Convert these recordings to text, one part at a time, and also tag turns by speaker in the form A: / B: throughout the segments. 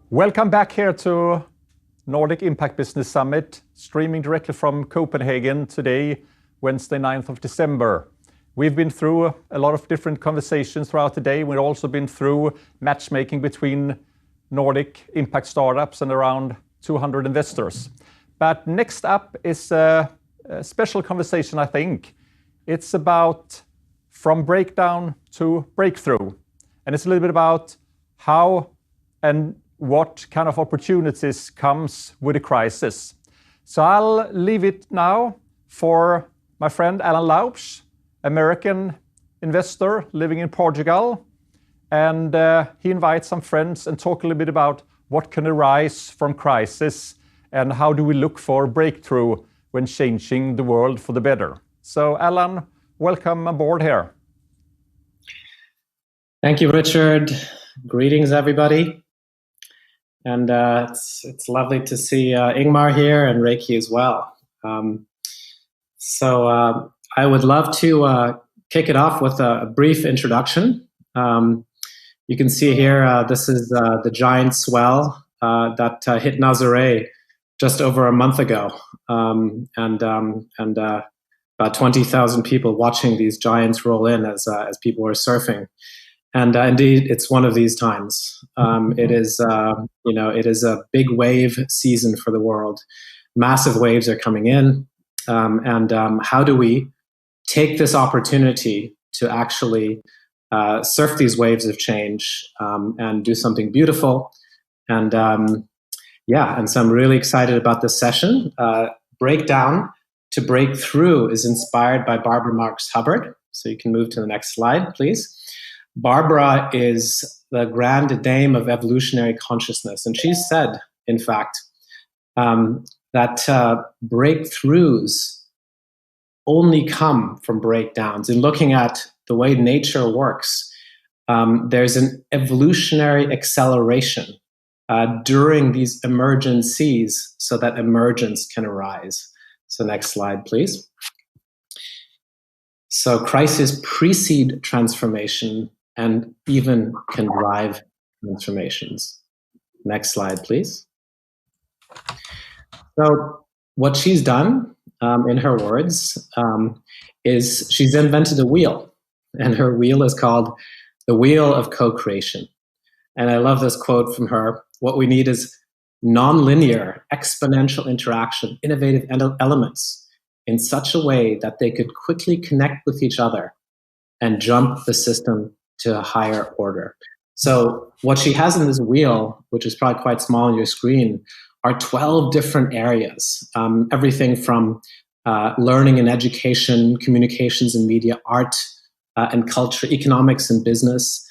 A: Welcome back here to Nordic Impact Business Summit, streaming directly from Copenhagen today, Wednesday, 9th of December. We've been through a lot of different conversations throughout the day. We've also been through matchmaking between Nordic impact startups and around 200 investors. But next up is a special conversation, I think. It's about from breakdown to breakthrough. And it's a little bit about how and what kind of opportunities comes with a crisis. So I'll leave it now for my friend Alan Laubsch, American investor living in Portugal. And he invites some friends and talk a little bit about what can arise from crisis and how do we look for breakthrough when changing the world for the better. So Alan, welcome aboard here.
B: Thank you, Richard. Greetings, everybody. And it's lovely to see Ingmar here and Reiki as well. I would love to kick it off with a brief introduction. You can see here, this is the giant swell that hit Nazaré just over a month ago. And about 20,000 people watching these giants roll in as people were surfing. And indeed, it's one of these times. It is a big wave season for the world. Massive waves are coming in. How do we take this opportunity to actually surf these waves of change and do something beautiful? And so I'm really excited about this session. Breakdown to Breakthrough is inspired by Barbara Marx Hubbard. So you can move to the next slide, please. Barbara is the grand dame of evolutionary consciousness. And she said, in fact, that breakthroughs only come from breakdowns. In looking at the way nature works, there's an evolutionary acceleration during these emergencies so that emergence can arise. So next slide, please. So crises precede transformation and even can drive transformations. Next slide, please. So what she's done, in her words, is she's invented a wheel. And her wheel is called the Wheel of CoCreation. And I love this quote from her. What we need is nonlinear, exponential interaction, innovative elements in such a way that they could quickly connect with each other and jump the system to a higher order. So what she has in this wheel, which is probably quite small on your screen, are 12 different areas. Everything from learning and education, communications and media, art and culture, economics and business,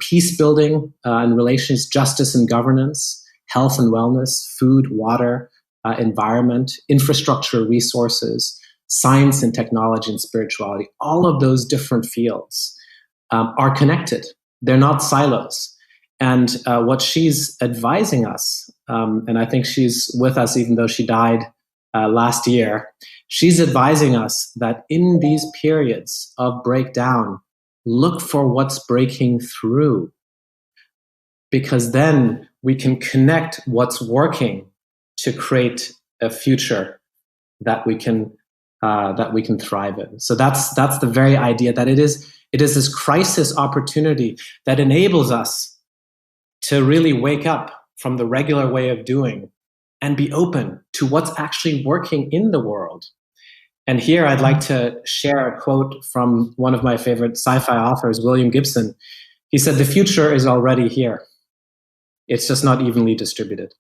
B: peace building and relations, justice and governance, health and wellness, food, water, environment, infrastructure, resources, science and technology and spirituality. All of those different fields are connected. They're not silos. And what she's advising us, and I think she's with us even though she died last year, she's advising us that in these periods of breakdown, look for what's breaking through. Because then we can connect what's working to create a future that we can thrive in. So that's the very idea, that it is this crisis opportunity that enables us to really wake up from the regular way of doing and be open to what's actually working in the world. And here I'd like to share a quote from one of my favorite sci-fi authors, William Gibson. He said, "The future is already here. It's just not evenly distributed,"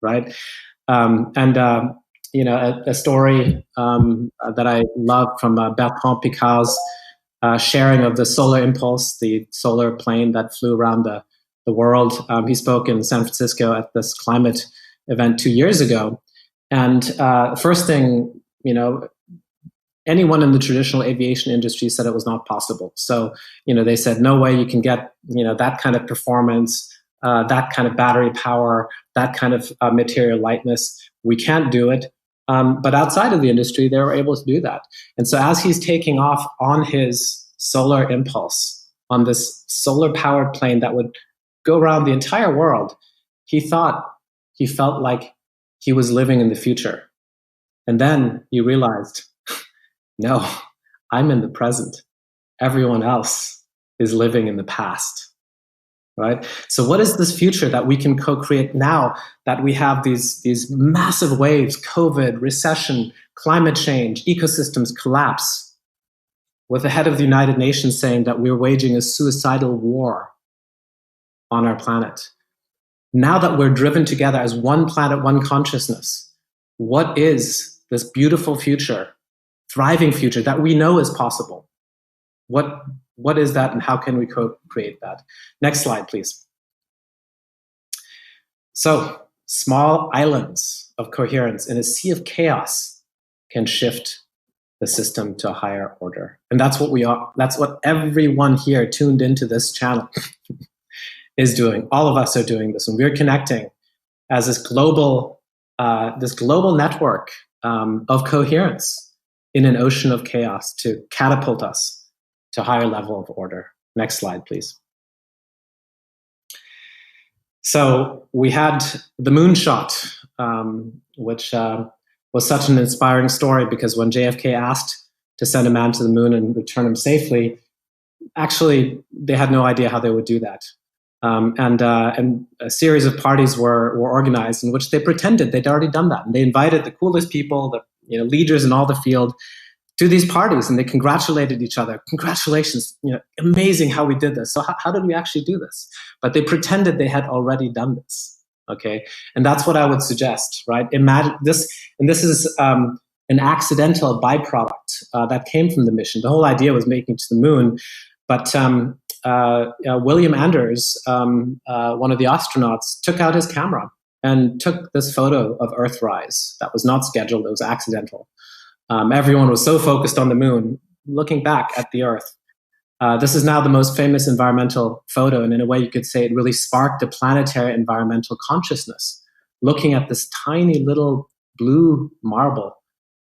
B: right? A story that I love from Bertrand Piccard's sharing of the solar impulse, the solar plane that flew around the world. He spoke in San Francisco at this climate event 2 years ago. And first thing, anyone in the traditional aviation industry said it was not possible. So, they said, no way you can get, that kind of performance, that kind of battery power, that kind of material lightness. We can't do it. But outside of the industry, they were able to do that. And so as he's taking off on his solar impulse, on this solar powered plane that would go around the entire world, he felt like he was living in the future. And then he realized, no, I'm in the present. Everyone else is living in the past. Right? So what is this future that we can co-create now that we have these massive waves, COVID, recession, climate change, ecosystems collapse, with the head of the United Nations saying that we're waging a suicidal war on our planet. Now that we're driven together as one planet, one consciousness, what is this beautiful future, thriving future that we know is possible? What is that, and how can we co-create that? Next slide, please. So, small islands of coherence in a sea of chaos can shift the system to a higher order. And that's what we are. That's what everyone here tuned into this channel is doing. All of us are doing this, and we're connecting as this global network of coherence in an ocean of chaos to catapult us to a higher level of order. Next slide, please. So we had the moonshot, which was such an inspiring story, because when JFK asked to send a man to the moon and return him safely, actually they had no idea how they would do that. And a series of parties were organized in which they pretended they'd already done that, and they invited the coolest people, the leaders in all the field, to these parties, and they congratulated each other. Congratulations, amazing how we did this. So how did we actually do this? But they pretended they had already done this. Okay, and that's what I would suggest, right? Imagine this, and this is an accidental byproduct that came from the mission. The whole idea was making it to the moon, but William Anders, one of the astronauts, took out his camera and took this photo of Earthrise that was not scheduled, it was accidental. Everyone was so focused on the moon, looking back at the Earth. This is now the most famous environmental photo, and in a way you could say it really sparked a planetary environmental consciousness. Looking at this tiny little blue marble,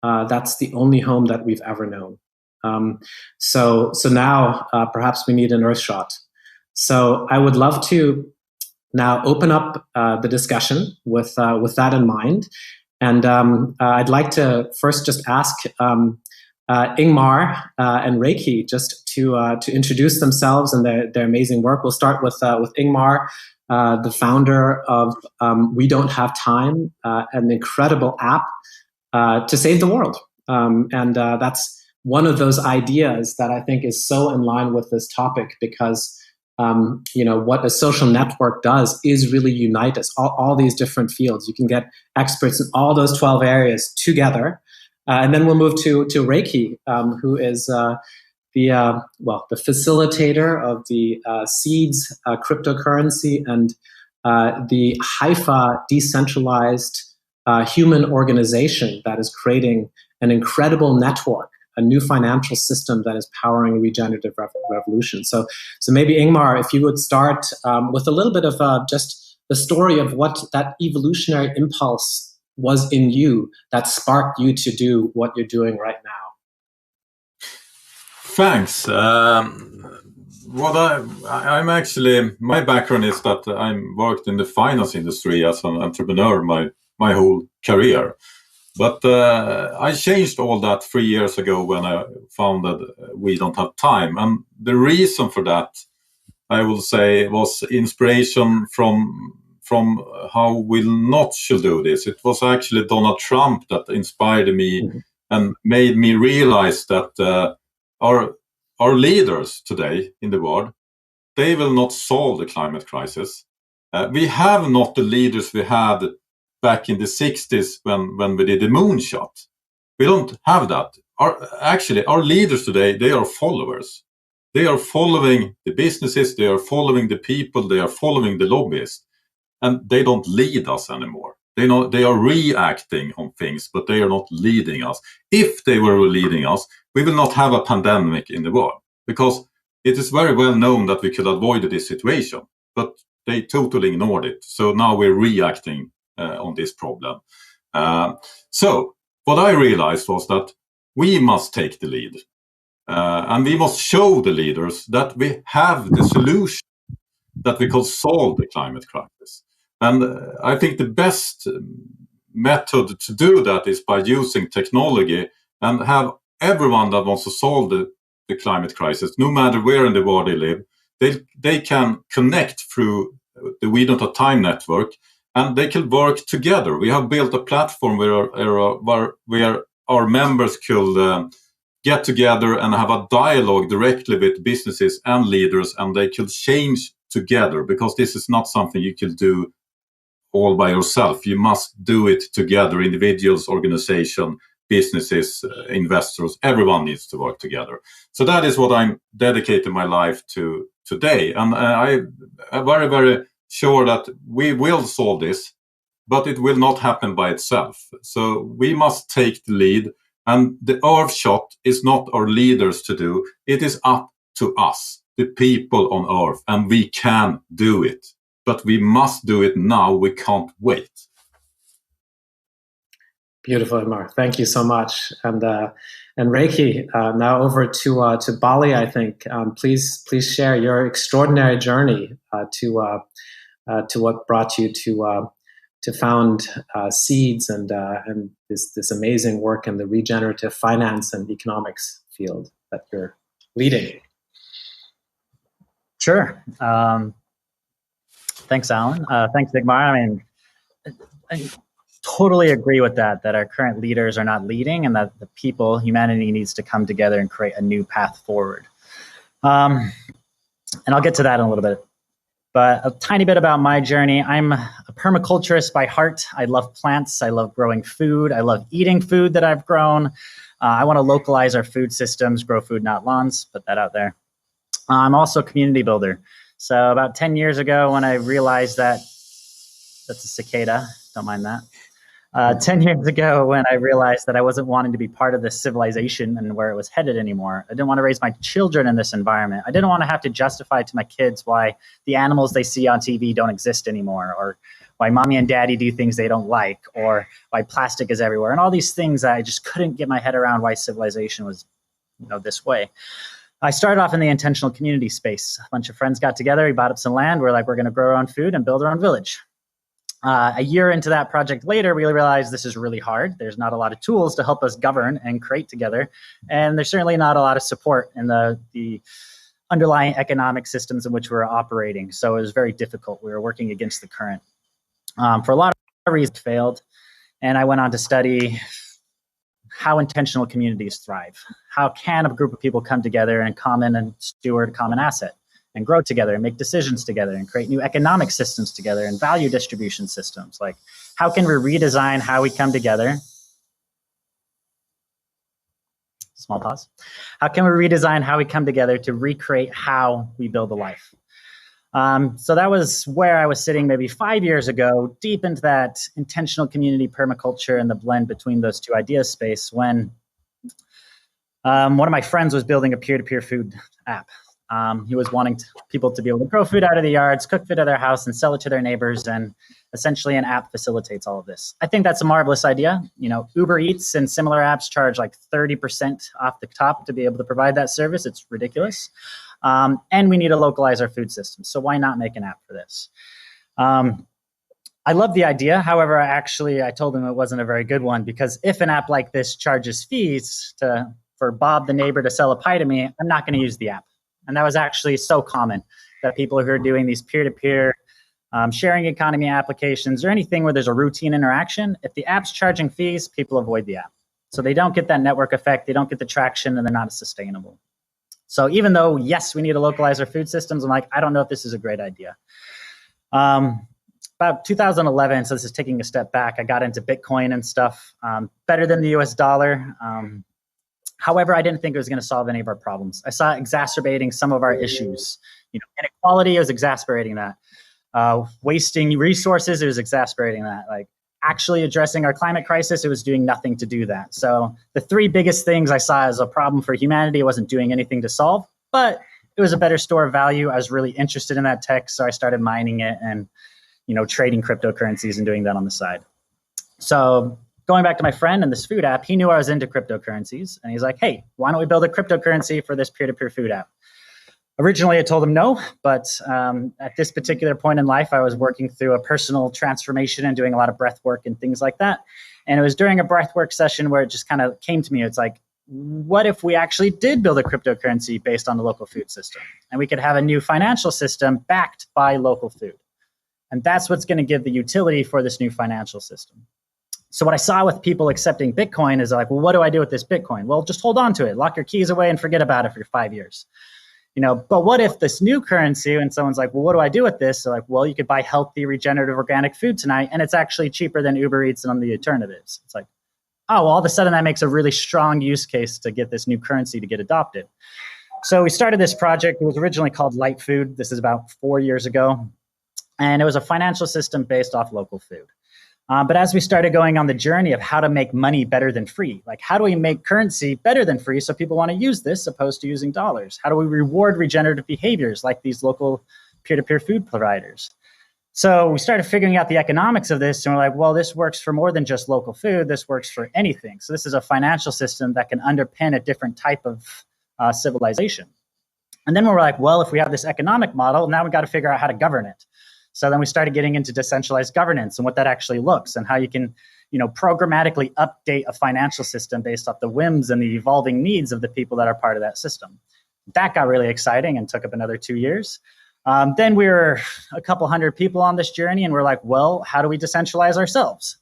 B: that's the only home that we've ever known. So now perhaps we need an Earth shot. So I would love to now open up the discussion with that in mind. And I'd like to first just ask Ingmar and Reiki just to introduce themselves and their amazing work. We'll start with Ingmar, the founder of We Don't Have Time, an incredible app to save the world. And that's one of those ideas that I think is so in line with this topic, because what a social network does is really unite us, all these different fields. You can get experts in all those 12 areas together. And then we'll move to Reiki, who is the facilitator of the Seeds cryptocurrency and the Haifa decentralized human organization that is creating an incredible network, a new financial system that is powering regenerative revolution. So maybe Ingmar, if you would start with a little bit of just the story of what that evolutionary impulse was in you that sparked you to do what you're doing right now.
C: Thanks. I'm actually, my background is that I worked in the finance industry as an entrepreneur my whole career. But I changed all that 3 years ago when I found that we don't have time. And the reason for that, I will say, was inspiration from how we not should do this. It was actually Donald Trump that inspired me and made me realize that our leaders today in the world, they will not solve the climate crisis. We have not the leaders we had back in the 60s when we did the moonshot. We don't have that. Our leaders today, they are followers. They are following the businesses, they are following the people, they are following the lobbyists, and they don't lead us anymore. They are reacting on things, but they are not leading us. If they were leading us, we will not have a pandemic in the world, because it is very well known that we could avoid this situation, but they totally ignored it. So now we're reacting on this problem. So what I realized was that we must take the lead, and we must show the leaders that we have the solution, that we could solve the climate crisis. And I think the best method to do that is by using technology and have everyone that wants to solve the climate crisis, no matter where in the world they live, they can connect through the We Don't Have Time network, and they can work together. We have built a platform where our members could get together and have a dialogue directly with businesses and leaders, and they could change together, because this is not something you can do all by yourself. You must do it together. Individuals, organizations, businesses, investors, everyone needs to work together. So that is what I'm dedicating my life to today. And I'm very, very sure that we will solve this, but it will not happen by itself. So we must take the lead, and the Earth shot is not our leaders to do. It is up to us, the people on Earth, and we can do it. But we must do it now. We can't wait.
B: Beautiful, Ingmar. Thank you so much. And Reiki, now over to Bali. I think please share your extraordinary journey to what brought you to found Seeds and this amazing work in the regenerative finance and economics field that you're leading.
D: Sure. Thanks, Alan. Thanks, Ingmar. I mean, I totally agree with that our current leaders are not leading, and that the people, humanity, needs to come together and create a new path forward. And I'll get to that in a little bit. But a tiny bit about my journey. I'm a permaculturist by heart. I love plants. I love growing food. I love eating food that I've grown. I want to localize our food systems, grow food, not lawns. Put that out there. I'm also a community builder. So about 10 years ago, when I realized that, that's a cicada, don't mind that. 10 years ago, when I realized that I wasn't wanting to be part of this civilization and where it was headed anymore, I didn't want to raise my children in this environment. I didn't want to have to justify to my kids why the animals they see on TV don't exist anymore, or why mommy and daddy do things they don't like, or why plastic is everywhere, and all these things that I just couldn't get my head around why civilization was, this way. I started off in the intentional community space. A bunch of friends got together, we bought up some land. We're like, we're going to grow our own food and build our own village. A year into that project later, we realized this is really hard. There's not a lot of tools to help us govern and create together. And there's certainly not a lot of support in the underlying economic systems in which we're operating. So it was very difficult. We were working against the current. For a lot of reasons, failed. And I went on to study how intentional communities thrive. How can a group of people come together and steward a common asset and grow together and make decisions together and create new economic systems together and value distribution systems? Like, how can we redesign how we come together? Small pause. How can we redesign how we come together to recreate how we build a life? So that was where I was sitting maybe 5 years ago, deep into that intentional community permaculture and the blend between those two ideas space, when one of my friends was building a peer-to-peer food app. He was wanting people to be able to grow food out of the yards, cook food at their house, and sell it to their neighbors. And essentially an app facilitates all of this. I think that's a marvelous idea. Uber Eats and similar apps charge like 30% off the top to be able to provide that service. It's ridiculous. And we need to localize our food system. So why not make an app for this? I love the idea. However, I told him it wasn't a very good one, because if an app like this charges fees for Bob the neighbor to sell a pie to me, I'm not going to use the app. And that was actually so common, that people who are doing these peer-to-peer sharing economy applications or anything where there's a routine interaction, if the app's charging fees, people avoid the app. So they don't get that network effect, they don't get the traction, and they're not as sustainable. So even though, yes, we need to localize our food systems, I'm like, I don't know if this is a great idea. About 2011, so this is taking a step back, I got into Bitcoin and stuff, better than the US dollar. However, I didn't think it was going to solve any of our problems. I saw it exacerbating some of our issues. Inequality is exacerbating that. Wasting resources, it was exacerbating that. Like, actually addressing our climate crisis, it was doing nothing to do that. So the three biggest things I saw as a problem for humanity, it wasn't doing anything to solve, but it was a better store of value. I was really interested in that tech, so I started mining it and trading cryptocurrencies and doing that on the side. So going back to my friend and this food app, he knew I was into cryptocurrencies, and he's like, hey, why don't we build a cryptocurrency for this peer-to-peer food app? Originally, I told him no, but at this particular point in life, I was working through a personal transformation and doing a lot of breath work and things like that. And it was during a breath work session where it just kind of came to me. It's like, what if we actually did build a cryptocurrency based on the local food system? And we could have a new financial system backed by local food. And that's what's going to give the utility for this new financial system. So what I saw with people accepting Bitcoin is like, well, what do I do with this Bitcoin? Well, just hold on to it, lock your keys away and forget about it for 5 years. But what if this new currency, and someone's like, well, what do I do with this? So like, well, you could buy healthy, regenerative, organic food tonight, and it's actually cheaper than Uber Eats and on the alternatives. It's like, oh, well, all of a sudden that makes a really strong use case to get this new currency to get adopted. So we started this project. It was originally called Light Food. This is about 4 years ago. And it was a financial system based off local food. But as we started going on the journey of how to make money better than free, like how do we make currency better than free so people want to use this opposed to using dollars? How do we reward regenerative behaviors like these local peer-to-peer food providers? So we started figuring out the economics of this, and we're like, well, this works for more than just local food. This works for anything. So this is a financial system that can underpin a different type of civilization. And then we're like, well, if we have this economic model, now we got to figure out how to govern it. So then we started getting into decentralized governance and what that actually looks and how you can, programmatically update a financial system based off the whims and the evolving needs of the people that are part of that system. That got really exciting and took up another 2 years. Then we were a couple hundred people on this journey, and we're like, well, how do we decentralize ourselves?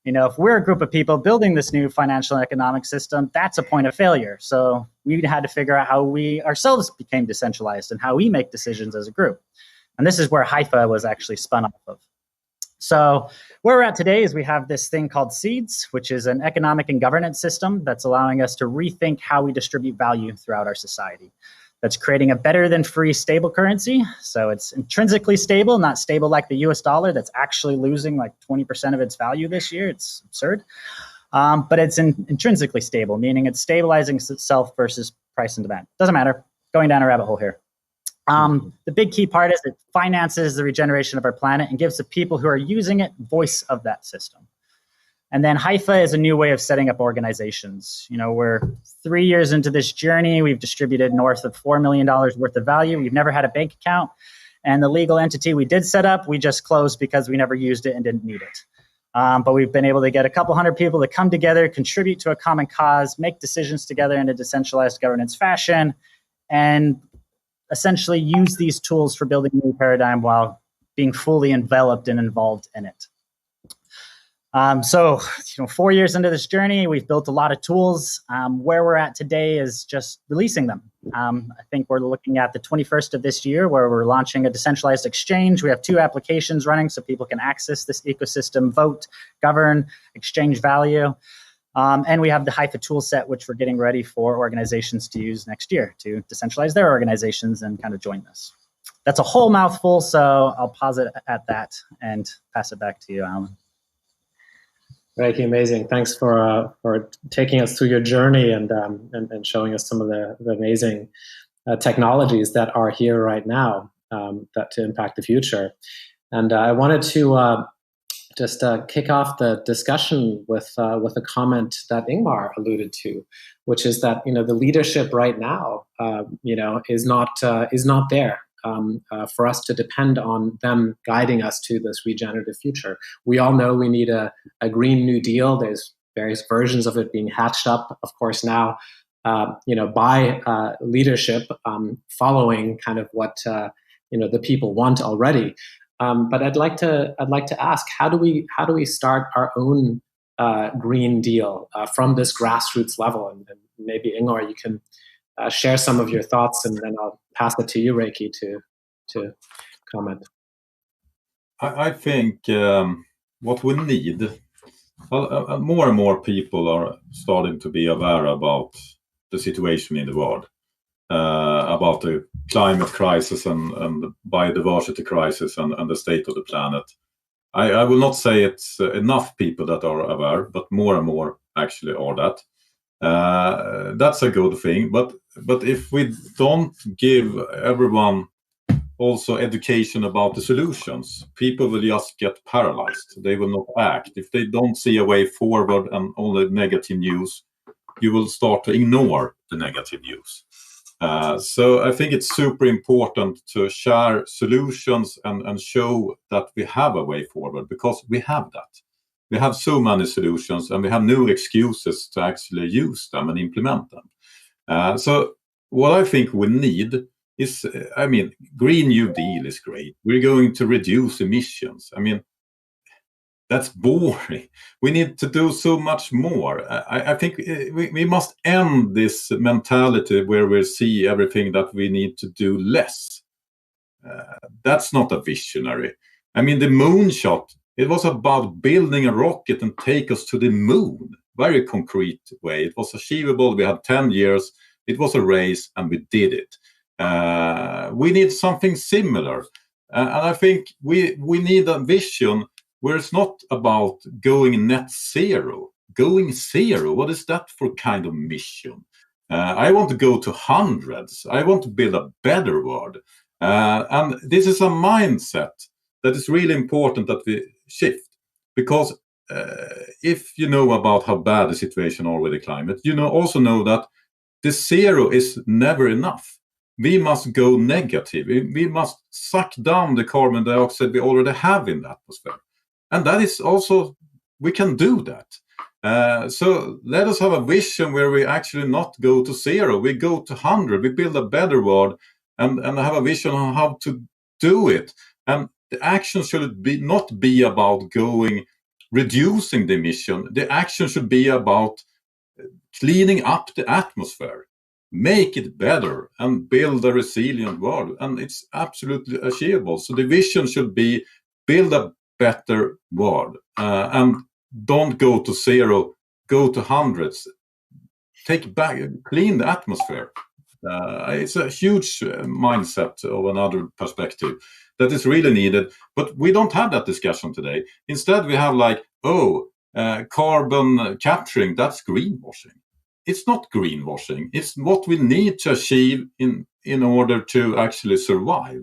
D: If we're a group of people building this new financial and economic system, that's a point of failure. So we had to figure out how we ourselves became decentralized and how we make decisions as a group. And this is where Haifa was actually spun off of. So where we're at today is we have this thing called Seeds, which is an economic and governance system that's allowing us to rethink how we distribute value throughout our society. That's creating a better than free stable currency. So it's intrinsically stable, not stable like the US dollar that's actually losing like 20% of its value this year. It's absurd. But it's intrinsically stable, meaning it's stabilizing itself versus price and demand. Doesn't matter. Going down a rabbit hole here. The big key part is it finances the regeneration of our planet and gives the people who are using it voice of that system. And then Haifa is a new way of setting up organizations. We're 3 years into this journey. We've distributed north of $4 million worth of value. We've never had a bank account. And the legal entity we did set up, we just closed because we never used it and didn't need it. But we've been able to get a couple hundred people to come together, contribute to a common cause, make decisions together in a decentralized governance fashion, and essentially use these tools for building a new paradigm while being fully enveloped and involved in it. So 4 years into this journey, we've built a lot of tools. Where we're at today is just releasing them. I think we're looking at the 21st of this year where we're launching a decentralized exchange. We have 2 applications running so people can access this ecosystem, vote, govern, exchange value. And we have the Haifa tool set, which we're getting ready for organizations to use next year to decentralize their organizations and kind of join this. That's a whole mouthful, so I'll pause it at that and pass it back to you, Alan.
B: Right, amazing. Thanks for taking us through your journey and showing us some of the amazing technologies that are here right now that to impact the future. And I wanted to just kick off the discussion with a comment that Ingmar alluded to, which is that the leadership right now is not there for us to depend on them guiding us to this regenerative future. We all know we need a Green New Deal. There's various versions of it being hatched up, of course, now by leadership following kind of what the people want already. But I'd like to ask, how do we start our own Green Deal from this grassroots level? And maybe Ingmar, you can share some of your thoughts, and then I'll pass it to you, Reiki, to comment.
C: I think what we need, more and more people are starting to be aware about the situation in the world. About the climate crisis and the biodiversity crisis and the state of the planet. I will not say it's enough people that are aware, but more and more actually are that. That's a good thing. But if we don't give everyone also education about the solutions, people will just get paralyzed. They will not act. If they don't see a way forward and only negative news, you will start to ignore the negative news. So I think it's super important to share solutions and show that we have a way forward, because we have that. We have so many solutions and we have no excuses to actually use them and implement them. So what I think we need is, Green New Deal is great. We're going to reduce emissions. That's boring. We need to do so much more. I think we must end this mentality where we see everything that we need to do less. That's not a visionary. The moonshot, it was about building a rocket and take us to the moon. Very concrete way. It was achievable. We had 10 years. It was a race and we did it. We need something similar. And I think we need a vision where it's not about going net zero. Going zero, what is that for kind of mission? I want to go to hundreds. I want to build a better world. And this is a mindset that is really important that we shift. Because if you know about how bad the situation are with the climate, you also know that the zero is never enough. We must go negative. We must suck down the carbon dioxide we already have in the atmosphere. And that is also, we can do that. So let us have a vision where we actually not go to zero, we go to 100, we build a better world and have a vision on how to do it. And the action should not be about reducing the emission. The action should be about cleaning up the atmosphere, make it better and build a resilient world. And it's absolutely achievable. So the vision should be build a better world, and don't go to zero, go to hundreds, take back, clean the atmosphere. It's a huge mindset of another perspective that is really needed, but we don't have that discussion today. Instead we have carbon capturing, that's greenwashing. It's not greenwashing, it's what we need to achieve in order to actually survive.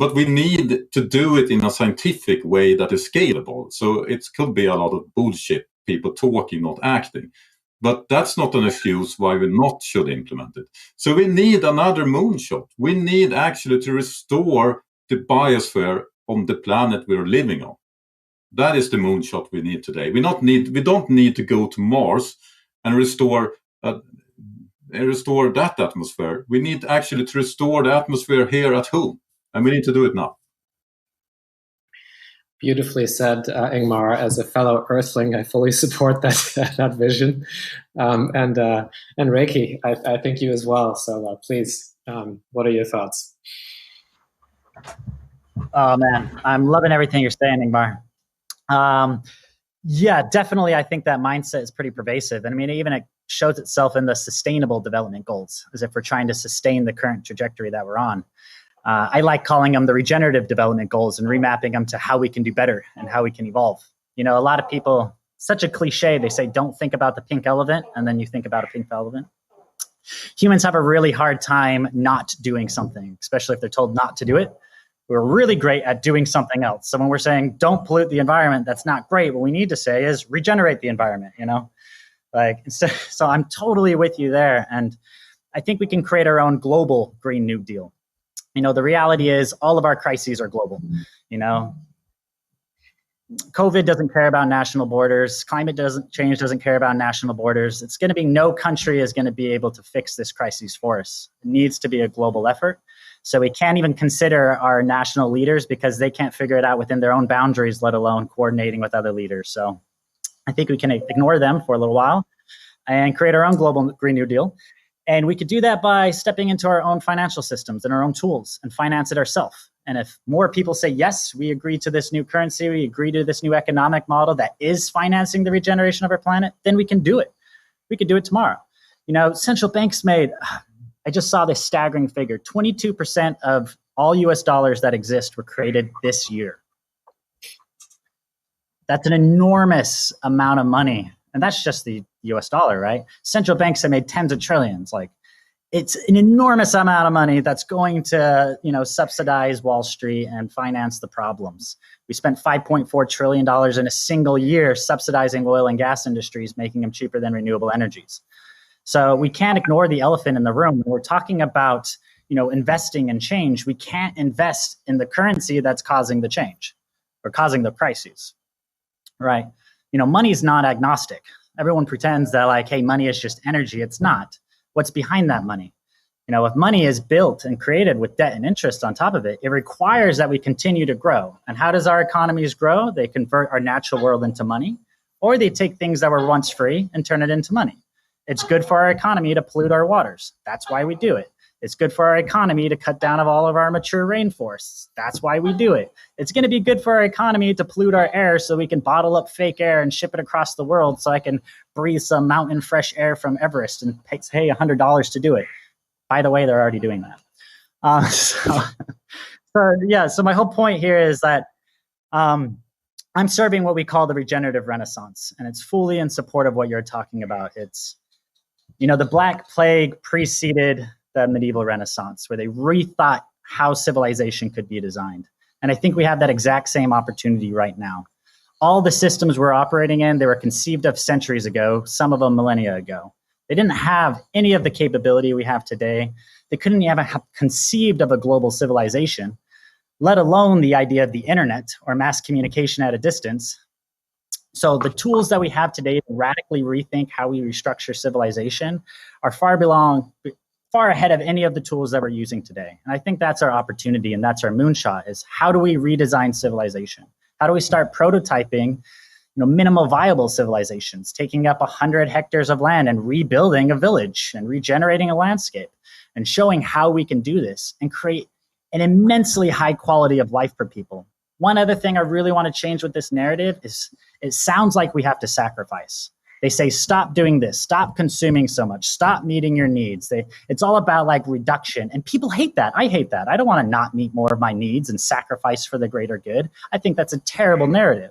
C: But we need to do it in a scientific way that is scalable. So it could be a lot of bullshit, people talking, not acting. But that's not an excuse why we not should implement it. So we need another moonshot. We need actually to restore the biosphere on the planet we're living on. That is the moonshot we need today. We don't need to go to Mars and restore that atmosphere. We need actually to restore the atmosphere here at home. And we need to do it now.
B: Beautifully said, Ingmar. As a fellow Earthling, I fully support that vision. And Reiki, I think you as well. So please, what are your thoughts?
D: Oh man, I'm loving everything you're saying, Ingmar. Yeah, definitely. I think that mindset is pretty pervasive. And it shows itself in the Sustainable Development Goals, as if we're trying to sustain the current trajectory that we're on. I like calling them the Regenerative Development Goals and remapping them to how we can do better and how we can evolve. A lot of people, such a cliche, they say, don't think about the pink elephant, and then you think about a pink elephant. Humans have a really hard time not doing something, especially if they're told not to do it. We're really great at doing something else. So when we're saying don't pollute the environment, that's not great. What we need to say is regenerate the environment, So I'm totally with you there. And I think we can create our own global Green New Deal. The reality is all of our crises are global. COVID doesn't care about national borders. Climate change doesn't care about national borders. It's going to be no country is going to be able to fix this crisis for us. It needs to be a global effort. So we can't even consider our national leaders because they can't figure it out within their own boundaries, let alone coordinating with other leaders. So I think we can ignore them for a little while and create our own global Green New Deal. And we could do that by stepping into our own financial systems and our own tools and finance it ourselves. And if more people say, yes, we agree to this new currency, we agree to this new economic model that is financing the regeneration of our planet, then we can do it. We could do it tomorrow. Central banks I just saw this staggering figure, 22% of all US dollars that exist were created this year. That's an enormous amount of money. And that's just the US dollar, right? Central banks have made tens of trillions. It's an enormous amount of money that's going to, subsidize Wall Street and finance the problems. We spent $5.4 trillion in a single year subsidizing oil and gas industries, making them cheaper than renewable energies. So we can't ignore the elephant in the room. When we're talking about, investing in change, we can't invest in the currency that's causing the change or causing the crises, right? Money is not agnostic. Everyone pretends that like, hey, money is just energy. It's not. What's behind that money? If money is built and created with debt and interest on top of it, it requires that we continue to grow. And how does our economies grow? They convert our natural world into money, or they take things that were once free and turn it into money. It's good for our economy to pollute our waters. That's why we do it. It's good for our economy to cut down of all of our mature rainforests. That's why we do it. It's going to be good for our economy to pollute our air so we can bottle up fake air and ship it across the world so I can breathe some mountain fresh air from Everest and pay $100 to do it. By the way, they're already doing that. So my whole point here is that I'm serving what we call the regenerative renaissance, and it's fully in support of what you're talking about. It's, the Black Plague preceded the medieval Renaissance, where they rethought how civilization could be designed. And I think we have that exact same opportunity right now. All the systems we're operating in, they were conceived of centuries ago, some of them millennia ago. They didn't have any of the capability we have today. They couldn't even have conceived of a global civilization, let alone the idea of the internet or mass communication at a distance. So the tools that we have today to radically rethink how we restructure civilization are far ahead of any of the tools that we're using today. And I think that's our opportunity, and that's our moonshot, is how do we redesign civilization? How do we start prototyping minimal viable civilizations, taking up 100 hectares of land and rebuilding a village and regenerating a landscape and showing how we can do this and create an immensely high quality of life for people. One other thing I really want to change with this narrative is it sounds like we have to sacrifice. They say, stop doing this, stop consuming so much, stop meeting your needs. It's all about like reduction. And people hate that. I hate that. I don't want to not meet more of my needs and sacrifice for the greater good. I think that's a terrible narrative.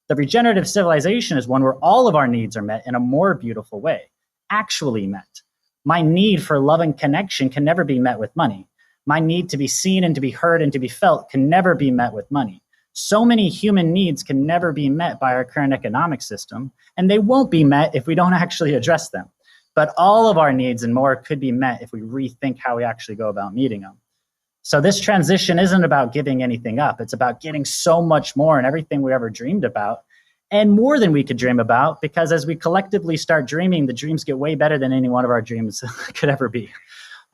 D: The regenerative civilization is one where all of our needs are met in a more beautiful way, actually met. My need for love and connection can never be met with money. My need to be seen and to be heard and to be felt can never be met with money. So many human needs can never be met by our current economic system, and they won't be met if we don't actually address them. But all of our needs and more could be met if we rethink how we actually go about meeting them. So this transition isn't about giving anything up. It's about getting so much more and everything we ever dreamed about, and more than we could dream about, because as we collectively start dreaming, the dreams get way better than any one of our dreams could ever be.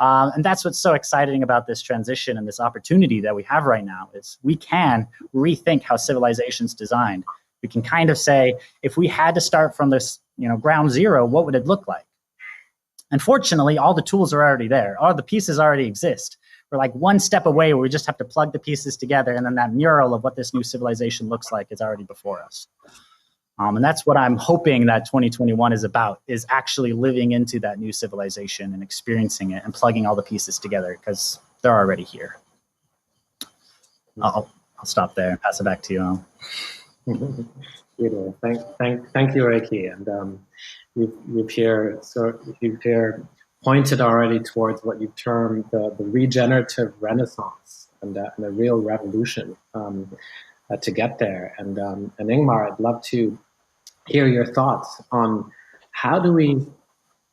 D: And that's what's so exciting about this transition and this opportunity that we have right now, is we can rethink how civilization's designed. We can kind of say, if we had to start from this, ground zero, what would it look like? Unfortunately, all the tools are already there. All the pieces already exist. We're like one step away where we just have to plug the pieces together, and then that mural of what this new civilization looks like is already before us. And that's what I'm hoping that 2021 is about, is actually living into that new civilization and experiencing it and plugging all the pieces together, because they're already here. I'll stop there and pass it back to you, Al.
B: Thank you, Reiki. And you've here pointed already towards what you've termed the regenerative renaissance and a real revolution to get there. And Ingmar, I'd love to hear your thoughts on how do we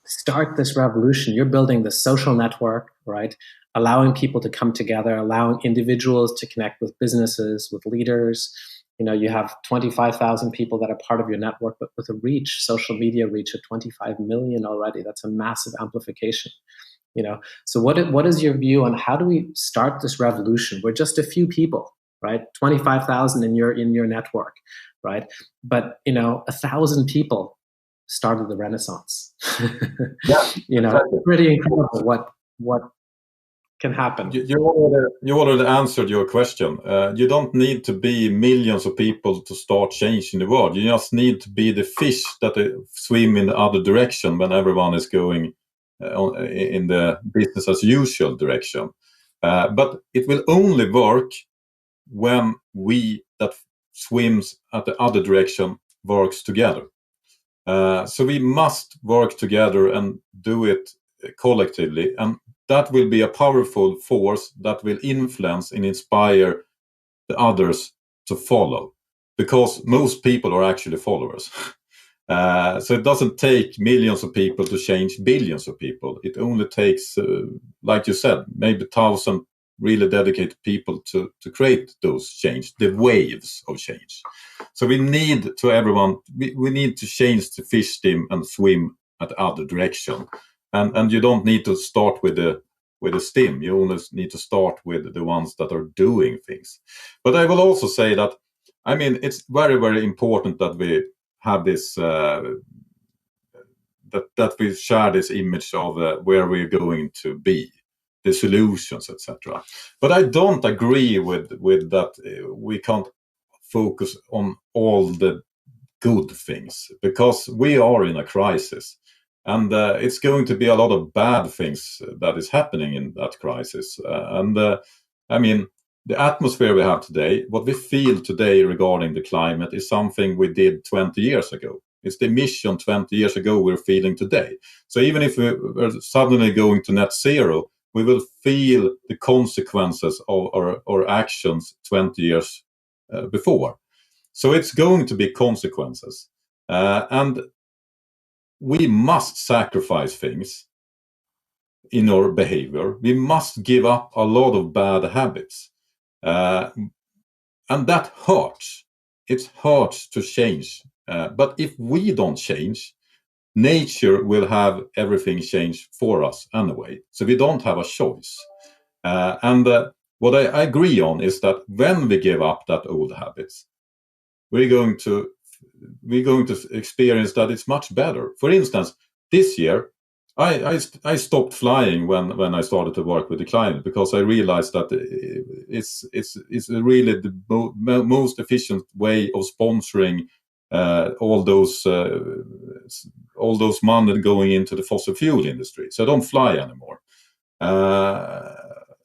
B: start this revolution. You're building the social network, right? Allowing people to come together, allowing individuals to connect with businesses, with leaders. You have 25,000 people that are part of your network, but with a reach, social media reach of 25 million already. That's a massive amplification. So what is your view on how do we start this revolution? We're just a few people, right? 25,000 in your network, right? But 1,000 people started the Renaissance.
C: Yeah.
B: Pretty incredible what can happen.
C: You already answered your question. You don't need to be millions of people to start changing the world. You just need to be the fish that swim in the other direction when everyone is going in the business as usual direction. But it will only work when we that swims at the other direction works together. So we must work together and do it collectively, and that will be a powerful force that will influence and inspire the others to follow, because most people are actually followers. So it doesn't take millions of people to change billions of people. It only takes, like you said, maybe 1,000 really dedicated people to create those change, the waves of change. So we need to everyone, we need to change the fish stim and swim at the other direction. And you don't need to start with the stim. You only need to start with the ones that are doing things. But I will also say that, I mean, it's very, very important that we have this, that we share this image of where we're going to be, the solutions, etc. But I don't agree with that. We can't focus on all the good things, because we are in a crisis, and it's going to be a lot of bad things that is happening in that crisis. I mean, the atmosphere we have today, what we feel today regarding the climate, is something we did 20 years ago. It's the emission 20 years ago we're feeling today. So even if we're suddenly going to net zero, we will feel the consequences of our actions 20 years before. So it's going to be consequences. And we must sacrifice things in our behavior. We must give up a lot of bad habits. And that hurts. It hurts to change. But if we don't change, nature will have everything change for us anyway. So we don't have a choice. What I agree on is that when we give up that old habits, we're going to experience that it's much better. For instance, this year, I stopped flying when I started to work with the climate, because I realized that it's really the most efficient way of sponsoring all those money going into the fossil fuel industry. So I don't fly anymore.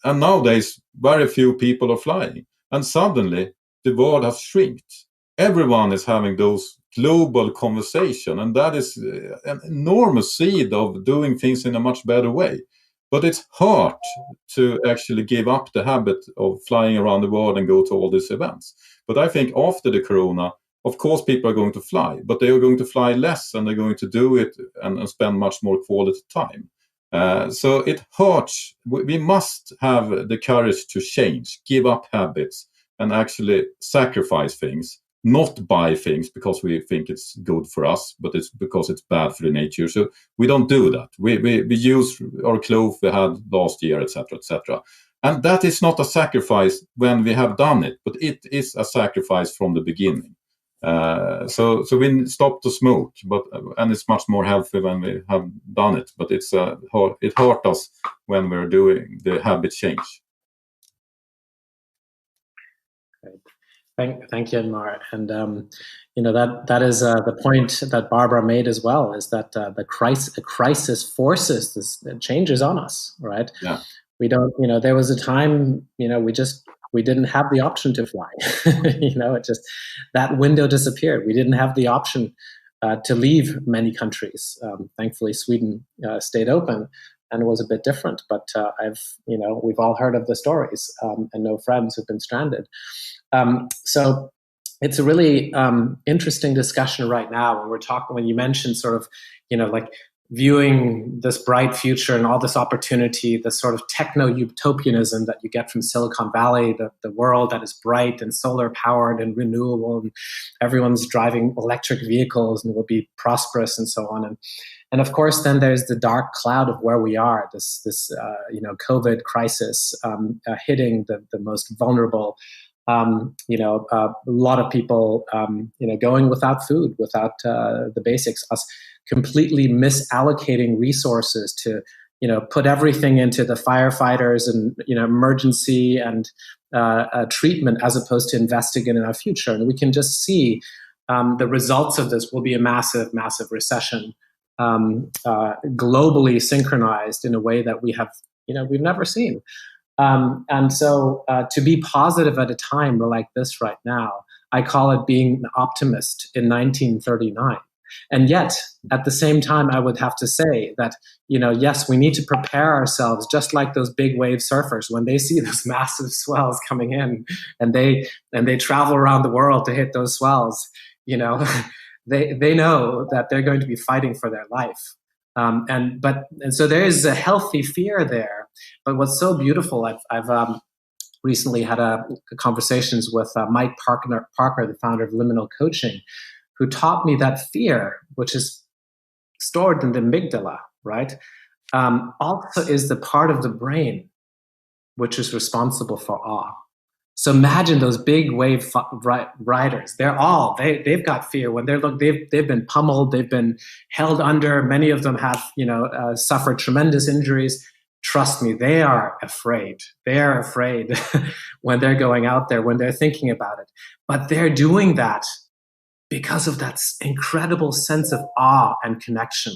C: And nowadays, very few people are flying, and suddenly the world has shrinked. Everyone is having those global conversation, and that is an enormous seed of doing things in a much better way. But it's hard to actually give up the habit of flying around the world and go to all these events. But I think after the corona, of course, people are going to fly, but they are going to fly less, and they're going to do it and spend much more quality time. So it hurts. We must have the courage to change, give up habits, and actually sacrifice things. Not buy things because we think it's good for us, but it's because it's bad for the nature. So we don't do that. We use our clothes we had last year, etc., etc. And that is not a sacrifice when we have done it, but it is a sacrifice from the beginning. So we stop to smoke, and it's much more healthy when we have done it. But it hurt us when we're doing the habit change.
B: Thank you, Inmar. And that is the point that Barbara made as well, is that the crisis forces this changes on us, right?
C: Yeah.
B: We don't, there was a time, we didn't have the option to fly. It just, that window disappeared. We didn't have the option to leave many countries. Thankfully, Sweden stayed open, and it was a bit different. But we've all heard of the stories, and know friends who've been stranded. So it's a really interesting discussion right now when you mentioned sort of, like viewing this bright future and all this opportunity, this sort of techno-utopianism that you get from Silicon Valley, the world that is bright and solar powered and renewable, and everyone's driving electric vehicles and will be prosperous and so on. And of course, then there's the dark cloud of where we are, this COVID crisis hitting the most vulnerable. A lot of people, going without food, without the basics, us completely misallocating resources to, put everything into the firefighters and, emergency and treatment, as opposed to investing in our future. And we can just see the results of this will be a massive, massive recession, globally synchronized in a way that we have, we've never seen. And so to be positive at a time like this right now, I call it being an optimist in 1939. And yet, at the same time, I would have to say that, yes, we need to prepare ourselves, just like those big wave surfers, when they see those massive swells coming in, and they travel around the world to hit those swells, they know that they're going to be fighting for their life. And so there is a healthy fear there. But what's so beautiful, I've recently had conversations with Mike Parker, the founder of Liminal Coaching, who taught me that fear, which is stored in the amygdala, right, also is the part of the brain which is responsible for awe. So imagine those big wave riders. They've got fear when they've been pummeled, they've been held under. Many of them have suffered tremendous injuries. Trust me, they are afraid. They are afraid when they're going out there, when they're thinking about it. But they're doing that because of that incredible sense of awe and connection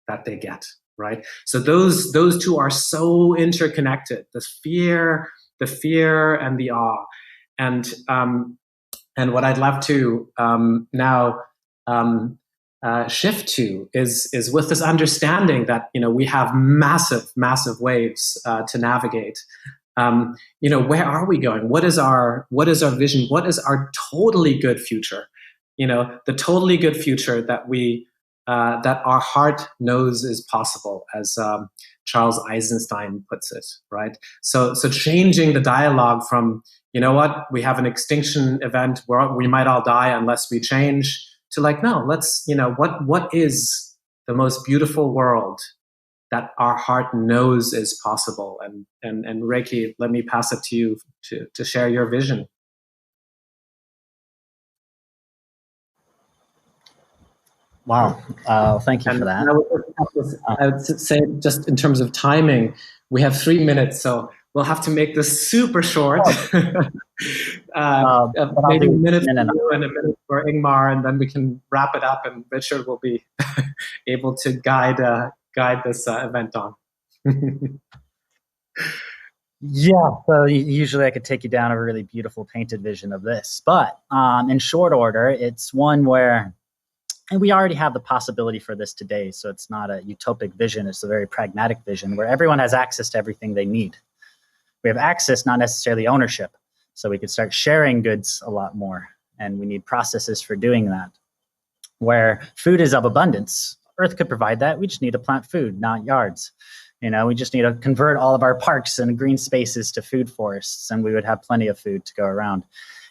B: that they get, right? So those two are so interconnected. The fear and the awe. And what I'd love to now shift to is with this understanding that we have massive waves to navigate. Where are we going? What is our vision? What is our totally good future? The totally good future that that our heart knows is possible, as Charles Eisenstein puts it, right? So changing the dialogue from, we have an extinction event where we might all die unless we change, to like, no, let's, what is the most beautiful world that our heart knows is possible? And Reiki, let me pass it to you to share your vision.
D: Wow. Thank you for that.
B: I would say, just in terms of timing, we have 3 minutes, so we'll have to make this super short. Maybe a minute for you and a minute for Ingmar, and then we can wrap it up, and Richard will be able to guide this event on.
D: Yeah, so usually I could take you down a really beautiful painted vision of this, but in short order, it's one where, and we already have the possibility for this today, so it's not a utopic vision, it's a very pragmatic vision where everyone has access to everything they need. We have access, not necessarily ownership, so we could start sharing goods a lot more, and we need processes for doing that. Where food is of abundance, Earth could provide that, we just need to plant food, not yards. We just need to convert all of our parks and green spaces to food forests, and we would have plenty of food to go around.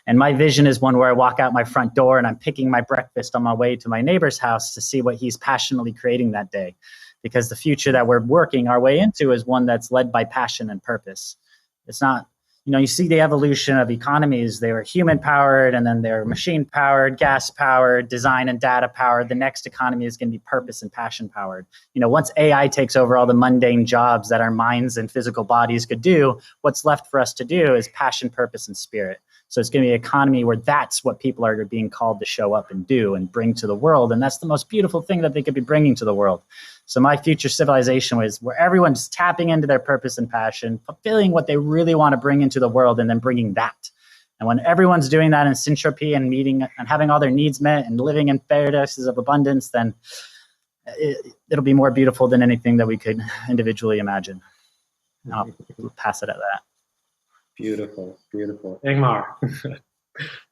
D: And my vision is one where I walk out my front door and I'm picking my breakfast on my way to my neighbor's house to see what he's passionately creating that day. Because the future that we're working our way into is one that's led by passion and purpose. It's not, you see the evolution of economies. They were human powered, and then they're machine powered, gas powered, design and data powered. The next economy is going to be purpose and passion powered. Once AI takes over all the mundane jobs that our minds and physical bodies could do, what's left for us to do is passion, purpose, and spirit. So it's going to be an economy where that's what people are being called to show up and do and bring to the world. And that's the most beautiful thing that they could be bringing to the world. So my future civilization was where everyone's tapping into their purpose and passion, fulfilling what they really want to bring into the world, and then bringing that. And when everyone's doing that in syntropy and meeting and having all their needs met and living in paradises of abundance, then it'll be more beautiful than anything that we could individually imagine. I'll pass it at that.
B: Beautiful. Ingmar, the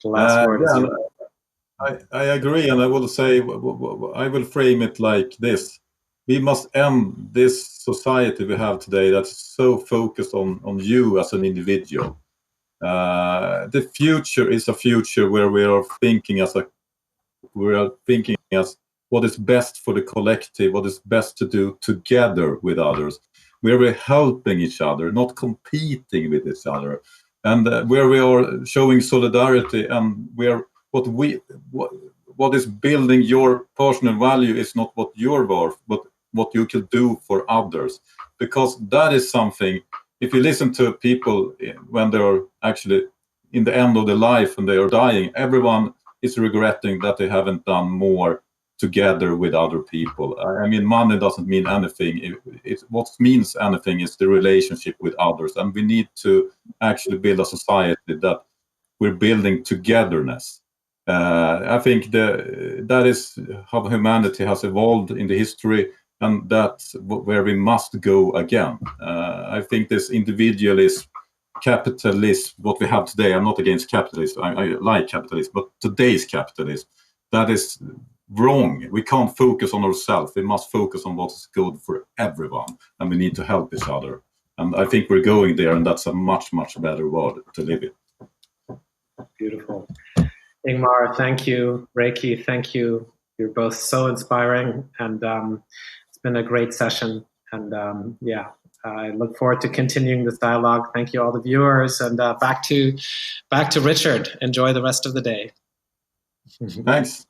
B: last word is yours.
C: I agree, and I will say, I will frame it like this. We must end this society we have today that's so focused on you as an individual. The future is a future where we are thinking as what is best for the collective, what is best to do together with others, where we're helping each other, not competing with each other, and where we are showing solidarity, and where what is building your personal value is not what you're worth, but what you can do for others. Because that is something, if you listen to people when they're actually in the end of their life and they are dying, everyone is regretting that they haven't done more together with other people. I mean, money doesn't mean anything. What means anything is the relationship with others. And we need to actually build a society that we're building togetherness. I think that is how humanity has evolved in the history, and that's where we must go again. I think this individualist capitalism, what we have today, I'm not against capitalism, I like capitalism, but today's capitalism, that is wrong. We can't focus on ourselves. We must focus on what's good for everyone, and we need to help each other. And I think we're going there, and that's a much, much better world to live in.
B: Beautiful. Ingmar, thank you. Reiki, thank you. You're both so inspiring, and it's been a great session. And I look forward to continuing this dialogue. Thank you, all the viewers, and back to Richard. Enjoy the rest of the day.
C: Thanks.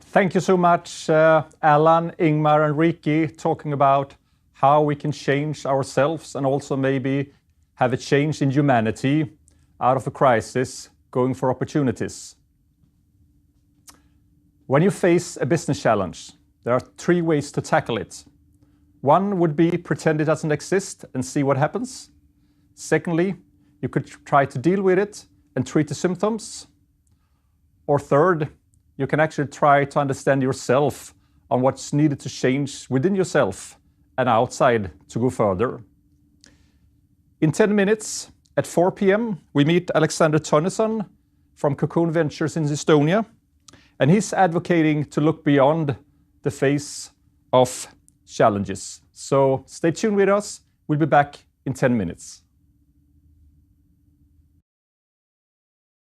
A: Thank you so much, Alan, Ingmar, and Ricky, talking about how we can change ourselves and also maybe have a change in humanity out of a crisis, going for opportunities. When you face a business challenge, there are 3 ways to tackle it. One would be pretend it doesn't exist and see what happens. Secondly, you could try to deal with it and treat the symptoms. Or third, you can actually try to understand yourself on what's needed to change within yourself and outside to go further. In 10 minutes at 4 p.m., we meet Alexander Tönnesson from Cocoon Ventures in Estonia, and he's advocating to look beyond the face of challenges. So stay tuned with us. We'll be back in 10 minutes.